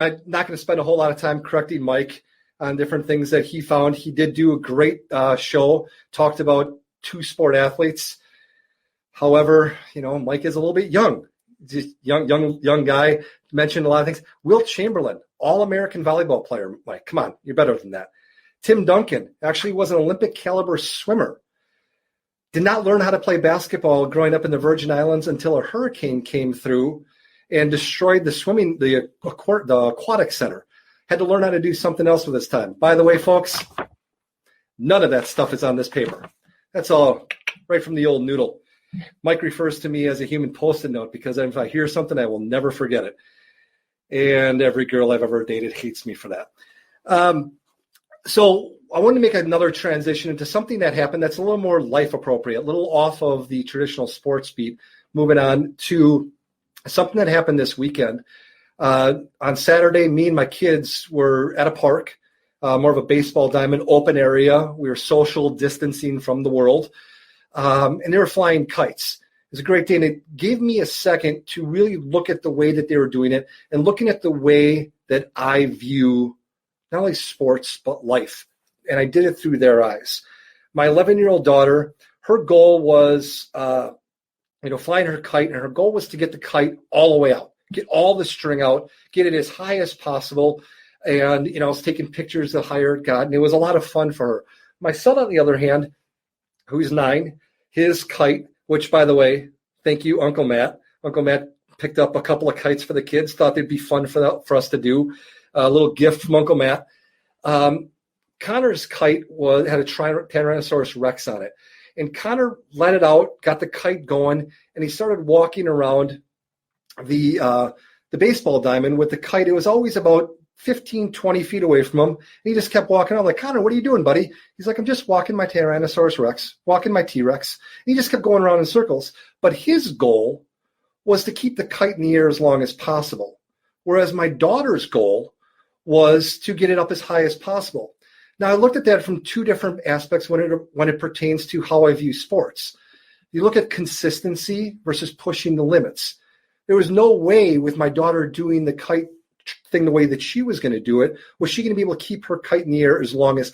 I'm not going to spend a whole lot of time correcting Mike on different things that he found. He did do a great show, talked about two sport athletes. However, Mike is a little bit young. Just young guy. Mentioned a lot of things. Wilt Chamberlain, All-American volleyball player. Mike, come on, you're better than that. Tim Duncan actually was an Olympic caliber swimmer. Did not learn how to play basketball growing up in the Virgin Islands until a hurricane came through and destroyed the aquatic center. Had to learn how to do something else with his time. By the way, folks, none of that stuff is on this paper. That's all right from the old noodle. Mike refers to me as a human Post-it note because if I hear something, I will never forget it. And every girl I've ever dated hates me for that. So I want to make another transition into something that happened that's a little more life appropriate, a little off of the traditional sports beat, moving on to something that happened this weekend. On Saturday, me and my kids were at a park, more of a baseball diamond open area. We were social distancing from the world, and they were flying kites. It was a great day, and it gave me a second to really look at the way that they were doing it and looking at the way that I view not only sports, but life. And I did it through their eyes. My 11-year-old daughter, her goal was, flying her kite, and her goal was to get the kite all the way out, get all the string out, get it as high as possible. And, I was taking pictures the higher it got, and it was a lot of fun for her. My son, on the other hand, who's 9, his kite, which, by the way, thank you, Uncle Matt. Uncle Matt picked up a couple of kites for the kids, thought they'd be fun for us to do. A little gift from Uncle Matt. Connor's kite had a Tyrannosaurus Rex on it. And Connor let it out, got the kite going, and he started walking around the baseball diamond with the kite. It was always about 15, 20 feet away from him. And he just kept walking out. I'm like, Connor, what are you doing, buddy? He's like, I'm just walking my Tyrannosaurus Rex, walking my T-Rex. And he just kept going around in circles. But his goal was to keep the kite in the air as long as possible, whereas my daughter's goal was to get it up as high as possible. Now, I looked at that from two different aspects when it pertains to how I view sports. You look at consistency versus pushing the limits. There was no way with my daughter doing the kite thing the way that she was going to do it, was she going to be able to keep her kite in the air as long as